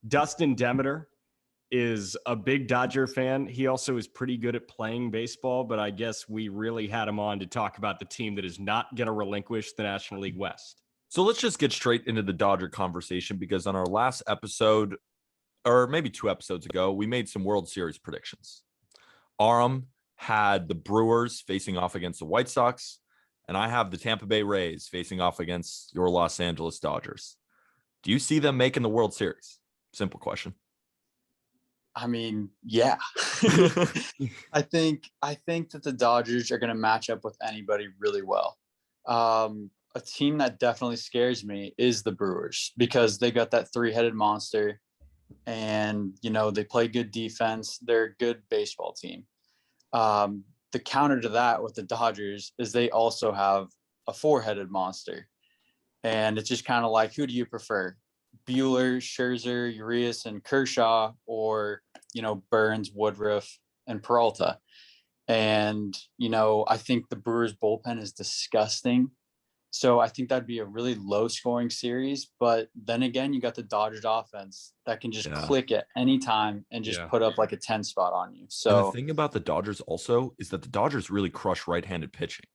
Dustin Demeter is a big Dodger fan. He also is pretty good at playing baseball, but I guess we really had him on to talk about the team that is not going to relinquish the National League West. So let's just get straight into the Dodger conversation, because on our last episode, or maybe 2 episodes ago, we made some World Series predictions. Aram had the Brewers facing off against the White Sox, and I have the Tampa Bay Rays facing off against your Los Angeles Dodgers. Do you see them making the World Series? Simple question. I mean, yeah. I think that the Dodgers are going to match up with anybody really well. A team that definitely scares me is the Brewers, because they got that 3-headed monster, and they play good defense. They're a good baseball team. The counter to that with the Dodgers is they also have a 4-headed monster, and it's just kind of like, who do you prefer? Buehler, Scherzer, Urias, and Kershaw, or Burns, Woodruff, and Peralta. And I think the Brewers bullpen is disgusting, so I think that'd be a really low scoring series. But then again, you got the Dodgers offense that can just click at any time and just put up like a 10 spot on you. So and the thing about the Dodgers also is that the Dodgers really crush right-handed pitching,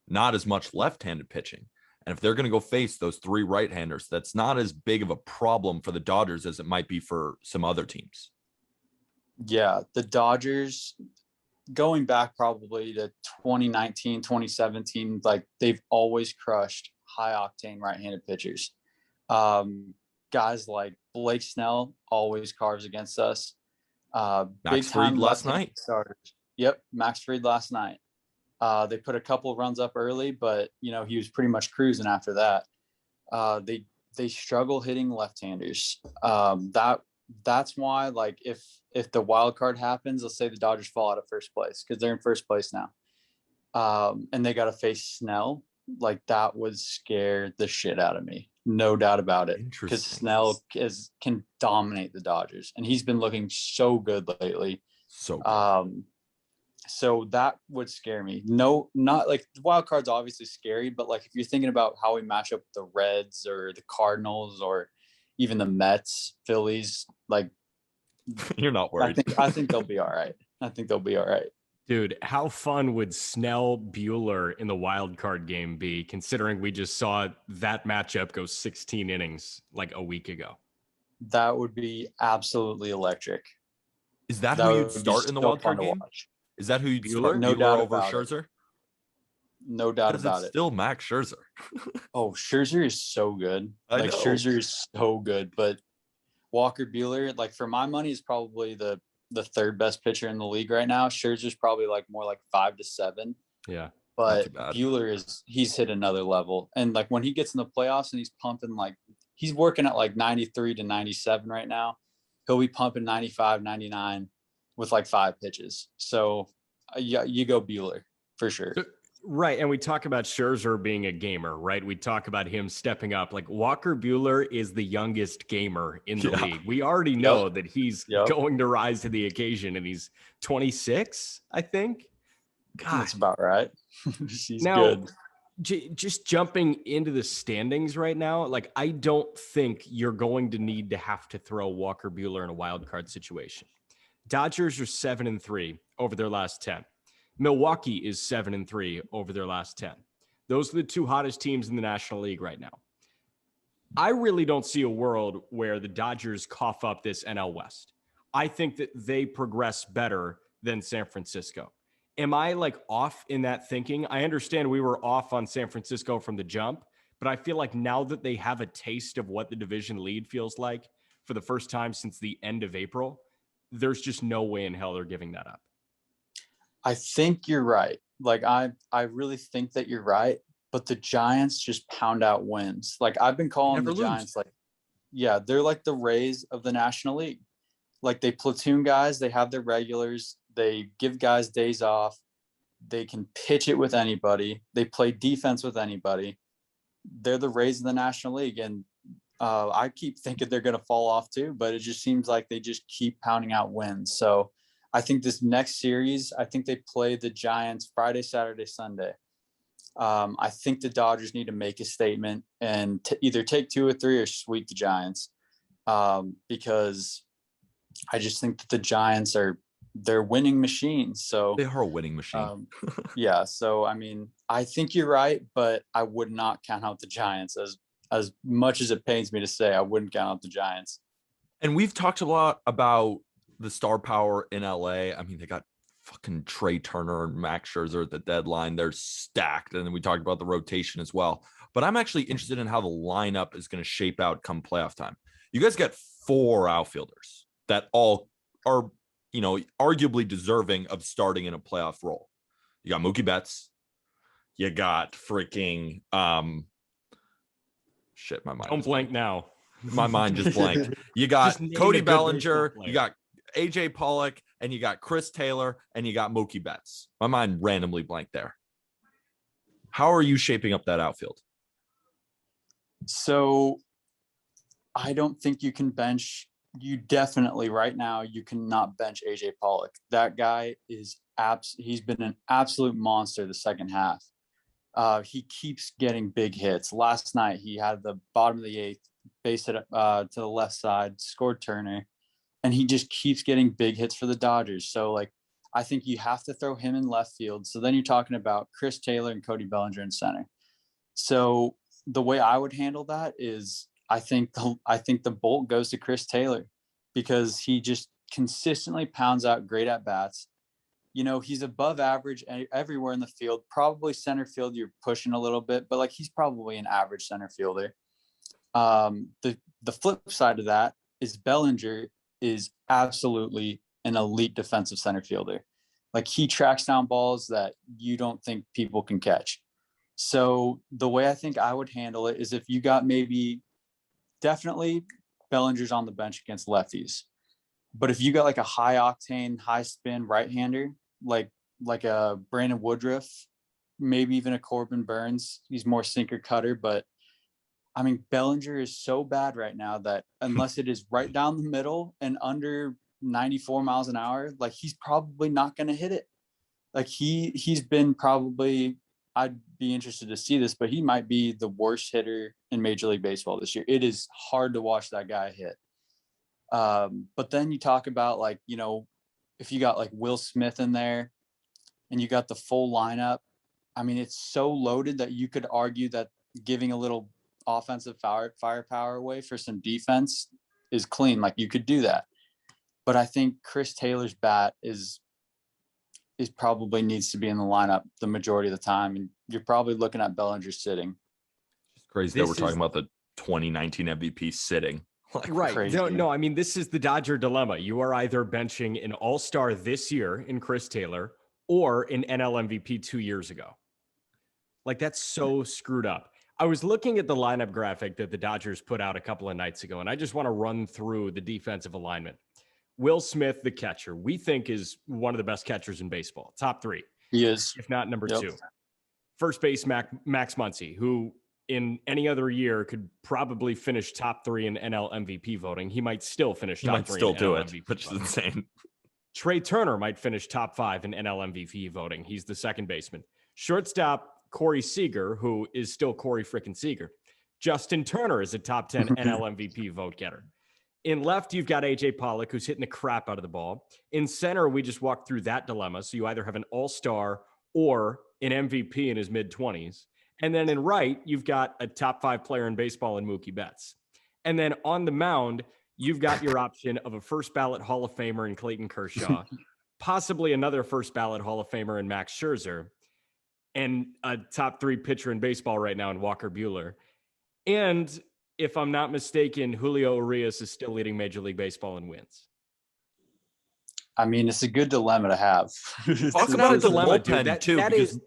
not as much left-handed pitching. And if they're going to go face those 3 right-handers, that's not as big of a problem for the Dodgers as it might be for some other teams. Yeah, the Dodgers, going back probably to 2019, 2017, like they've always crushed high-octane right-handed pitchers. Guys like Blake Snell always carves against us. Max Fried last night. Starters. Yep, Max Fried last night. They put a couple of runs up early, but he was pretty much cruising after that. They struggle hitting left-handers. That's why, like, if the wild card happens, let's say the Dodgers fall out of first place, because they're in first place now, and they got to face Snell, like that would scare the shit out of me, no doubt about it. Because Snell can dominate the Dodgers, and he's been looking so good lately. So good. So that would scare me. No, not like the wild card's obviously scary, but like if you're thinking about how we match up with the Reds or the Cardinals or even the Mets, Phillies, like you're not worried. I think they'll be all right. Dude, how fun would Snell Buehler in the wild card game be, considering we just saw that matchup go 16 innings like a week ago? That would be absolutely electric. Is that who you'd start in the wild card game? Is that who you'd start? No doubt over about Scherzer? It. No doubt about it. Still Max Scherzer. Oh, Scherzer is so good. Scherzer is so good, but Walker Buehler, like for my money, is probably the 3rd best pitcher in the league right now. Scherzer's probably like more like 5 to 7. Yeah. But Buehler he's hit another level. And like when he gets in the playoffs and he's pumping, like he's working at like 93 to 97 right now. He'll be pumping 95, 99 with like 5 pitches. So yeah, you go Buehler for sure. Right. And we talk about Scherzer being a gamer, right? We talk about him stepping up. Like Walker Buehler is the youngest gamer in the league. We already know that he's going to rise to the occasion, and he's 26, I think. God. That's about right. She's now, good. Just jumping into the standings right now, like I don't think you're going to need to have to throw Walker Buehler in a wild card situation. Dodgers are 7-3 over their last 10. Milwaukee is 7-3 over their last 10. Those are the 2 hottest teams in the National League right now. I really don't see a world where the Dodgers cough up this NL West. I think that they progress better than San Francisco. Am I like off in that thinking? I understand we were off on San Francisco from the jump, but I feel like now that they have a taste of what the division lead feels like for the first time since the end of April, there's just no way in hell they're giving that up. I think you're right. Like I really think that you're right, but the Giants just pound out wins. Like I've been calling the Giants like, yeah, they're like the Rays of the National League. Like they platoon guys, they have their regulars, they give guys days off, they can pitch it with anybody, they play defense with anybody. They're the Rays of the National League, and I keep thinking they're going to fall off too, but it just seems like they just keep pounding out wins. So I think this next series, I think they play the Giants Friday, Saturday, Sunday. I think the Dodgers need to make a statement and either take 2 or 3 or sweep the Giants. because I just think that the Giants they're winning machines. So They are a winning machine. yeah. So, I mean, I think you're right, but I would not count out the Giants as much as it pains me to say. I wouldn't count out the Giants. And we've talked a lot about the star power in LA. I mean, they got fucking Trey Turner and Max Scherzer at the deadline. They're stacked. And then we talked about the rotation as well. But I'm actually interested in how the lineup is going to shape out come playoff time. You guys got 4 outfielders that all are, arguably deserving of starting in a playoff role. You got Mookie Betts. You got freaking shit. My mind. Don't blank now. My mind just blanked. You got Cody Bellinger. player. You got AJ Pollock, and you got Chris Taylor, and you got Mookie Betts. My mind randomly blanked there. How are you shaping up that outfield? So I don't think you can bench. You definitely right now you cannot bench AJ Pollock. That guy is he's been an absolute monster the second half. He keeps getting big hits. Last night he had the bottom of the 8th, base it to the left side, scored Turner, and he just keeps getting big hits for the Dodgers. So like I think you have to throw him in left field. So then you're talking about Chris Taylor and Cody Bellinger in center. So the way I would handle that is I think the bolt goes to Chris Taylor because he just consistently pounds out great at bats. He's above average everywhere in the field. Probably center field, you're pushing a little bit, but like he's probably an average center fielder. The flip side of that is Bellinger is absolutely an elite defensive center fielder. Like he tracks down balls that you don't think people can catch. So the way I think I would handle it is if you got definitely Bellinger's on the bench against lefties. But if you got like a high octane, high spin right-hander, like a Brandon Woodruff, maybe even a Corbin Burns, he's more sinker cutter. But I mean, Bellinger is so bad right now that unless it is right down the middle and under 94 miles an hour, like he's probably not going to hit it. Like he's been probably, I'd be interested to see this, but he might be the worst hitter in Major League Baseball this year. It is hard to watch that guy hit. But then you talk about like, if you got like Will Smith in there and you got the full lineup, I mean, it's so loaded that you could argue that giving a little offensive firepower away for some defense is clean. Like you could do that. But I think Chris Taylor's bat is probably needs to be in the lineup the majority of the time. And you're probably looking at Bellinger sitting. It's crazy that we're talking about the 2019 MVP sitting. Right. No, I mean, this is the Dodger dilemma. You are either benching an all-star this year in Chris Taylor or an NL MVP 2 years ago. Like that's so screwed up. I was looking at the lineup graphic that the Dodgers put out a couple of nights ago, and I just want to run through the defensive alignment. Will Smith, the catcher, we think is one of the best catchers in baseball. Top 3. He is. If not number 2. First base, Max Muncy, who in any other year could probably finish top 3 in NL MVP voting. He might still finish top 3 in NL MVP which is insane. Trey Turner might finish top 5 in NL MVP voting. He's the second baseman. Shortstop, Corey Seager, who is still Corey frickin' Seager. Justin Turner is a top 10 NL MVP vote getter. In left, you've got AJ Pollock, who's hitting the crap out of the ball. In center, we just walked through that dilemma. So you either have an all-star or an MVP in his mid-20s. And then in right, you've got a top 5 player in baseball in Mookie Betts. And then on the mound, you've got your option of a first ballot Hall of Famer in Clayton Kershaw, possibly another first ballot Hall of Famer in Max Scherzer, and a top 3 pitcher in baseball right now in Walker Buehler. And if I'm not mistaken, Julio Urias is still leading Major League Baseball in wins. I mean, it's a good dilemma to have. Talk about the bullpen too, because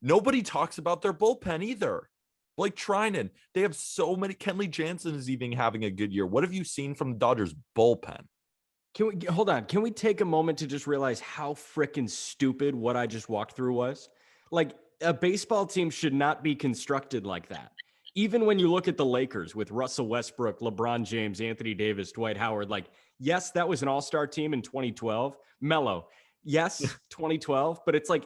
nobody talks about their bullpen either. Like Trinan, they have so many. Kenley Jansen is even having a good year. What have you seen from the Dodgers bullpen? Hold on? Can we take a moment to just realize how freaking stupid what I just walked through was? Like a baseball team should not be constructed like that. Even when you look at the Lakers with Russell Westbrook, LeBron James, Anthony Davis, Dwight Howard, like, yes, that was an all-star team in 2012. Melo, yes, 2012, but it's like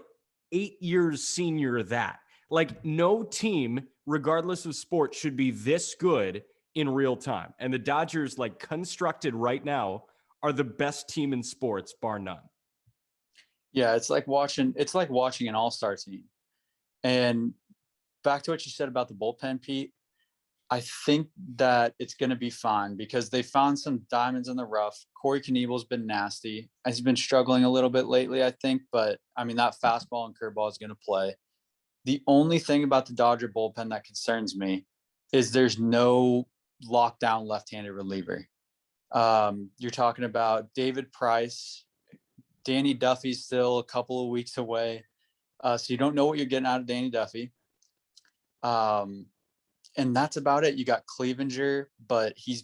8 years senior that. Like no team, regardless of sport, should be this good in real time. And the Dodgers, like constructed right now, are the best team in sports, bar none. Yeah, it's like watching an all-star team. And back to what you said about the bullpen, Pete, I think that it's going to be fine because they found some diamonds in the rough. Corey Knievel's been nasty. He's been struggling a little bit lately, I think, but I mean, that fastball and curveball is going to play. The only thing about the Dodger bullpen that concerns me is there's no lockdown left-handed reliever. You're talking about David Price. Danny Duffy's still a couple of weeks away. So you don't know what you're getting out of Danny Duffy. And that's about it. You got Clevenger, but he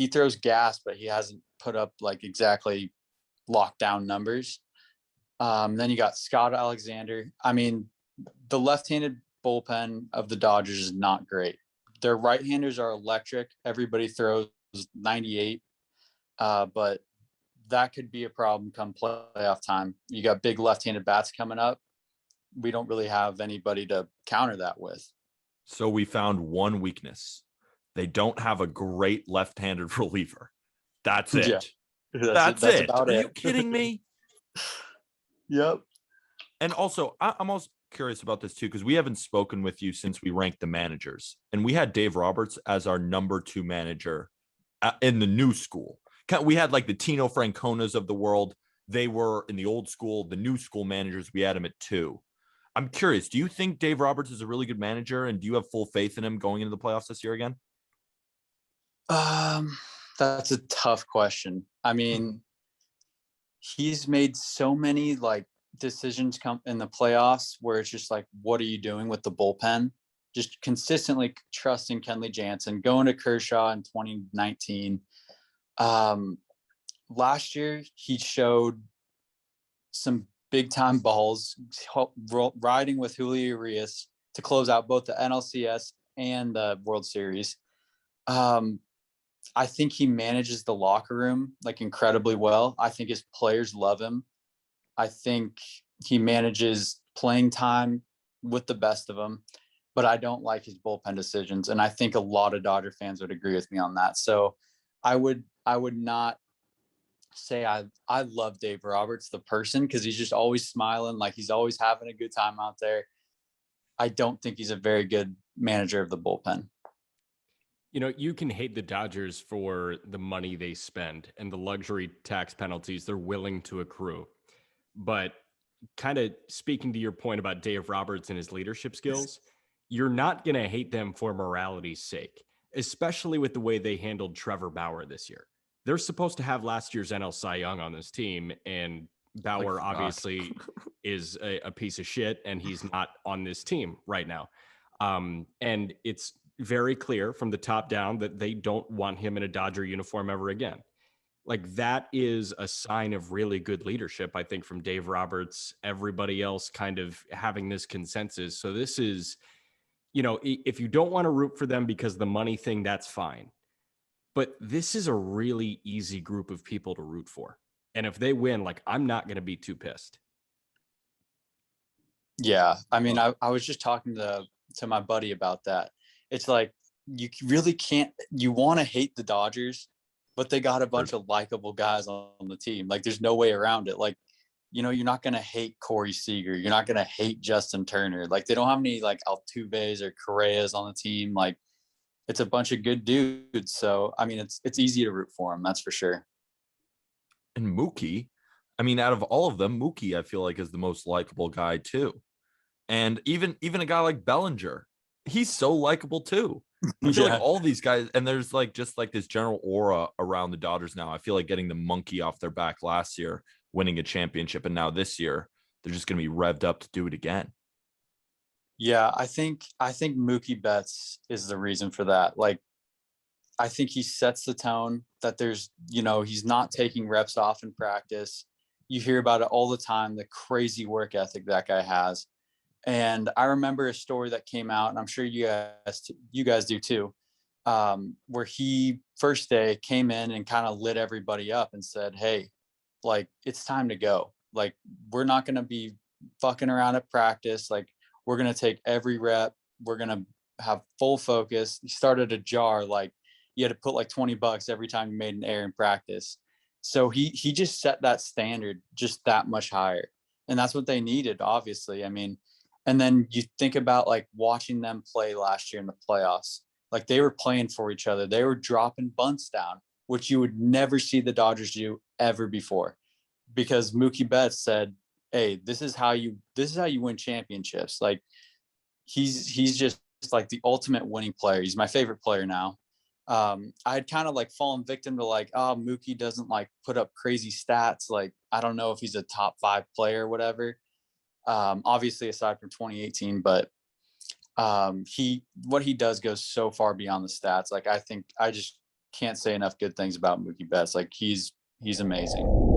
throws gas, but he hasn't put up like exactly lockdown numbers. Then you got Scott Alexander. I mean, the left-handed bullpen of the Dodgers is not great. Their right-handers are electric. Everybody throws 98, but that could be a problem come playoff time. You got big left-handed bats coming up. We don't really have anybody to counter that with. So we found one weakness. They don't have a great left-handed reliever. That's it. Yeah, that's it. About Are it. you kidding me? Yep. And also, I'm also curious about this too, because we haven't spoken with you since we ranked the managers. And we had Dave Roberts as our number 2 manager in the new school. We had like the Tino Franconas of the world. They were in the old school. The new school managers, we had him at 2. I'm curious, do you think Dave Roberts is a really good manager, and do you have full faith in him going into the playoffs this year again? That's a tough question. I mean, he's made so many like decisions come in the playoffs where it's just like, what are you doing with the bullpen? Just consistently trusting Kenley Jansen, going to Kershaw in 2019. Last year, he showed some big time balls, riding with Julio Urias to close out both the NLCS and the World Series. I think he manages the locker room like incredibly well. I think his players love him. I think he manages playing time with the best of them, but I don't like his bullpen decisions. And I think a lot of Dodger fans would agree with me on that. So I would not say I love Dave Roberts, the person, because he's just always smiling, like he's always having a good time out there. I don't think he's a very good manager of the bullpen. You know, you can hate the Dodgers for the money they spend and the luxury tax penalties they're willing to accrue. But kind of speaking to your point about Dave Roberts and his leadership skills, you're not going to hate them for morality's sake, especially with the way they handled Trevor Bauer this year. They're supposed to have last year's NL Cy Young on this team, and Bauer obviously is a piece of shit, and he's not on this team right now. And it's very clear from the top down that they don't want him in a Dodger uniform ever again. Like, that is a sign of really good leadership, I think, from Dave Roberts, everybody else kind of having this consensus. So this is, you know, if you don't want to root for them because the money thing, that's fine. But this is a really easy group of people to root for. And if they win, like, I'm not going to be too pissed. Yeah. I mean, I was just talking to my buddy about that. It's like, you really can't, you want to hate the Dodgers, but they got a bunch of likable guys on the team. Like, there's no way around it. Like, you know, you're not going to hate Corey Seager. You're not going to hate Justin Turner. Like, they don't have any like Altuves or Correas on the team. Like, it's a bunch of good dudes. So, I mean, it's easy to root for them. That's for sure. And Mookie, I mean, out of all of them, Mookie, I feel like, is the most likable guy too. And even a guy like Bellinger, he's so likable too. I feel like all these guys, and there's like just like this general aura around the Dodgers now. I feel like getting the monkey off their back last year, winning a championship, and now this year they're just going to be revved up to do it again. Yeah, I think Mookie Betts is the reason for that. Like, I think he sets the tone that there's, you know, he's not taking reps off in practice. You hear about it all the time, the crazy work ethic that guy has. And I remember a story that came out, and I'm sure you guys do too, where he first day came in and kind of lit everybody up and said, hey, like, it's time to go. Like, we're not going to be fucking around at practice. Like, we're going to take every rep. We're going to have full focus. He started a jar. Like, you had to put like $20 every time you made an error in practice. So he just set that standard just that much higher. And that's what they needed, obviously. I mean, and then you think about like watching them play last year in the playoffs. Like they were playing for each other. They were dropping bunts down, which you would never see the Dodgers do ever before. Because Mookie Betts said, "Hey, this is how you win championships." Like he's just like the ultimate winning player. He's my favorite player now. I'd kind of like fallen victim to like, oh, Mookie doesn't like put up crazy stats. Like, I don't know if he's a top 5 player or whatever. Obviously aside from 2018, but what he does goes so far beyond the stats. Like, I think I just can't say enough good things about Mookie Betts. Like he's amazing.